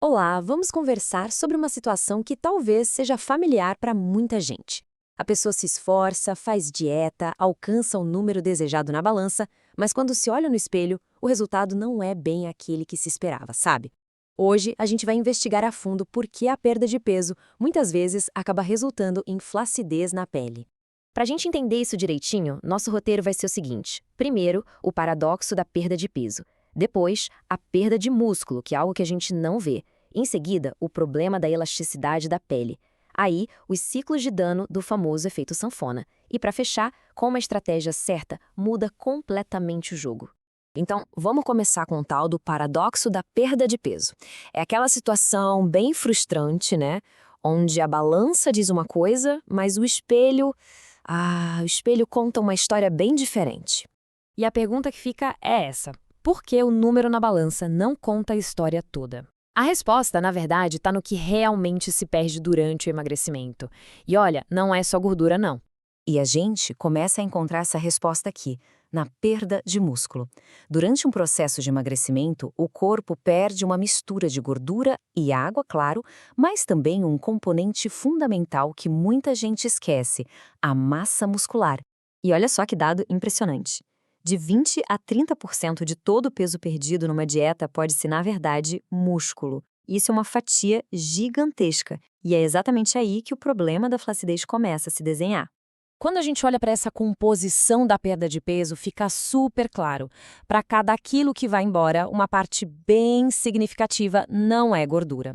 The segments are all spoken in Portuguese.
Olá, vamos conversar sobre uma situação que talvez seja familiar para muita gente. A pessoa se esforça, faz dieta, alcança o número desejado na balança, mas quando se olha no espelho, o resultado não é bem aquele que se esperava, sabe? Hoje, a gente vai investigar a fundo por que a perda de peso muitas vezes acaba resultando em flacidez na pele. Para a gente entender isso direitinho, nosso roteiro vai ser o seguinte: primeiro, o paradoxo da perda de peso. Depois, a perda de músculo, que é algo que a gente não vê. Em seguida, o problema da elasticidade da pele. Aí, os ciclos de dano do famoso efeito sanfona. E para fechar, com uma estratégia certa, muda completamente o jogo. Então, vamos começar com o tal do paradoxo da perda de peso. É aquela situação bem frustrante, né? Onde a balança diz uma coisa, mas o espelho conta uma história bem diferente. E a pergunta que fica é essa: por que o número na balança não conta a história toda? A resposta, na verdade, está no que realmente se perde durante o emagrecimento. E olha, não é só gordura, não. E a gente começa a encontrar essa resposta aqui, na perda de músculo. Durante um processo de emagrecimento, o corpo perde uma mistura de gordura e água, claro, mas também um componente fundamental que muita gente esquece: a massa muscular. E olha só que dado impressionante. De 20 a 30% de todo o peso perdido numa dieta pode ser, na verdade, músculo. Isso é uma fatia gigantesca. E é exatamente aí que o problema da flacidez começa a se desenhar. Quando a gente olha para essa composição da perda de peso, fica super claro. Para cada quilo que vai embora, uma parte bem significativa não é gordura.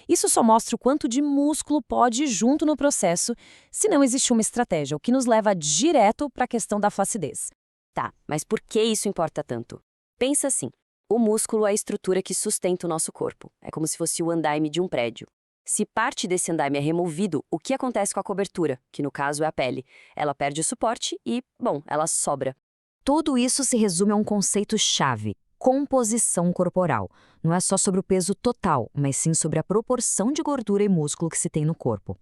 Isso só mostra o quanto de músculo pode ir junto no processo, se não existe uma estratégia, o que nos leva direto para a questão da flacidez. Tá, mas por que isso importa tanto? Pensa assim: o músculo é a estrutura que sustenta o nosso corpo. É como se fosse o andaime de um prédio. Se parte desse andaime é removido, o que acontece com a cobertura, que no caso é a pele? Ela perde o suporte e, bom, ela sobra. Tudo isso se resume a um conceito-chave: composição corporal. Não é só sobre o peso total, mas sim sobre a proporção de gordura e músculo que se tem no corpo.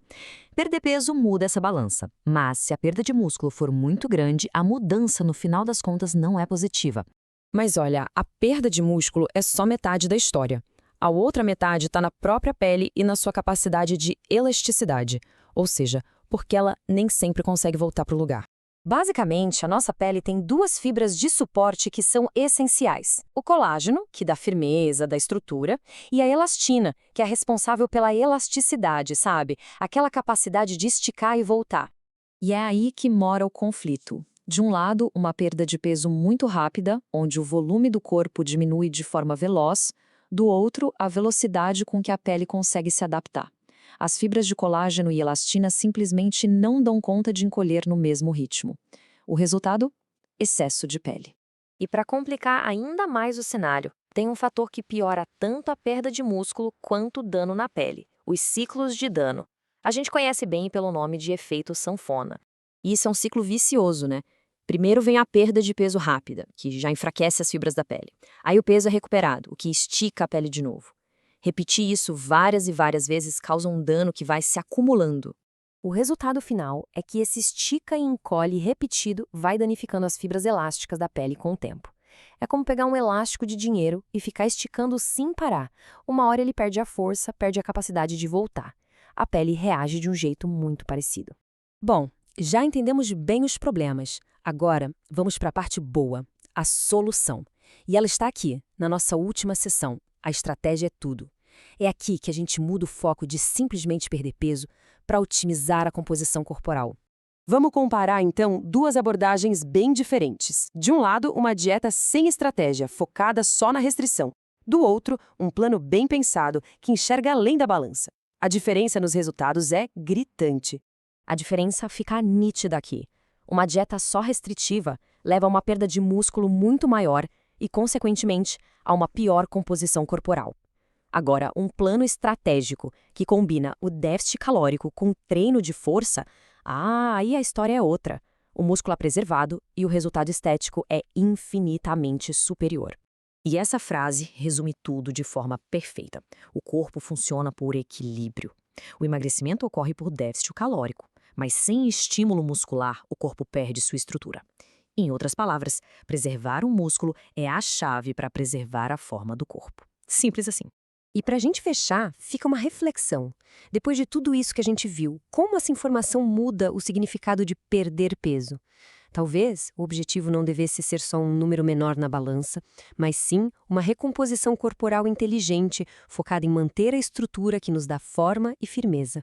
Perder peso muda essa balança, mas se a perda de músculo for muito grande, a mudança no final das contas não é positiva. Mas olha, a perda de músculo é só metade da história. A outra metade está na própria pele e na sua capacidade de elasticidade, ou seja, porque ela nem sempre consegue voltar para o lugar. Basicamente, a nossa pele tem duas fibras de suporte que são essenciais: o colágeno, que dá firmeza, dá estrutura, e a elastina, que é responsável pela elasticidade, sabe? Aquela capacidade de esticar e voltar. E é aí que mora o conflito. De um lado, uma perda de peso muito rápida, onde o volume do corpo diminui de forma veloz; do outro, a velocidade com que a pele consegue se adaptar. As fibras de colágeno e elastina simplesmente não dão conta de encolher no mesmo ritmo. O resultado? Excesso de pele. E para complicar ainda mais o cenário, tem um fator que piora tanto a perda de músculo quanto o dano na pele: os ciclos de dano. A gente conhece bem pelo nome de efeito sanfona. E isso é um ciclo vicioso, né? Primeiro vem a perda de peso rápida, que já enfraquece as fibras da pele. Aí o peso é recuperado, o que estica a pele de novo. Repetir isso várias e várias vezes causa um dano que vai se acumulando. O resultado final é que esse estica e encolhe repetido vai danificando as fibras elásticas da pele com o tempo. É como pegar um elástico de dinheiro e ficar esticando sem parar. Uma hora ele perde a força, perde a capacidade de voltar. A pele reage de um jeito muito parecido. Bom, já entendemos bem os problemas. Agora, vamos para a parte boa, a solução. E ela está aqui, na nossa última sessão. A estratégia é tudo. É aqui que a gente muda o foco de simplesmente perder peso para otimizar a composição corporal. Vamos comparar, então, duas abordagens bem diferentes. De um lado, uma dieta sem estratégia, focada só na restrição. Do outro, um plano bem pensado, que enxerga além da balança. A diferença nos resultados é gritante. A diferença fica nítida aqui. Uma dieta só restritiva leva a uma perda de músculo muito maior e, consequentemente, a uma pior composição corporal. Agora, um plano estratégico que combina o déficit calórico com treino de força, aí a história é outra. O músculo é preservado e o resultado estético é infinitamente superior. E essa frase resume tudo de forma perfeita. O corpo funciona por equilíbrio. O emagrecimento ocorre por déficit calórico, mas sem estímulo muscular, o corpo perde sua estrutura. Em outras palavras, preservar o músculo é a chave para preservar a forma do corpo. Simples assim. E para a gente fechar, fica uma reflexão. Depois de tudo isso que a gente viu, como essa informação muda o significado de perder peso? Talvez o objetivo não devesse ser só um número menor na balança, mas sim uma recomposição corporal inteligente, focada em manter a estrutura que nos dá forma e firmeza.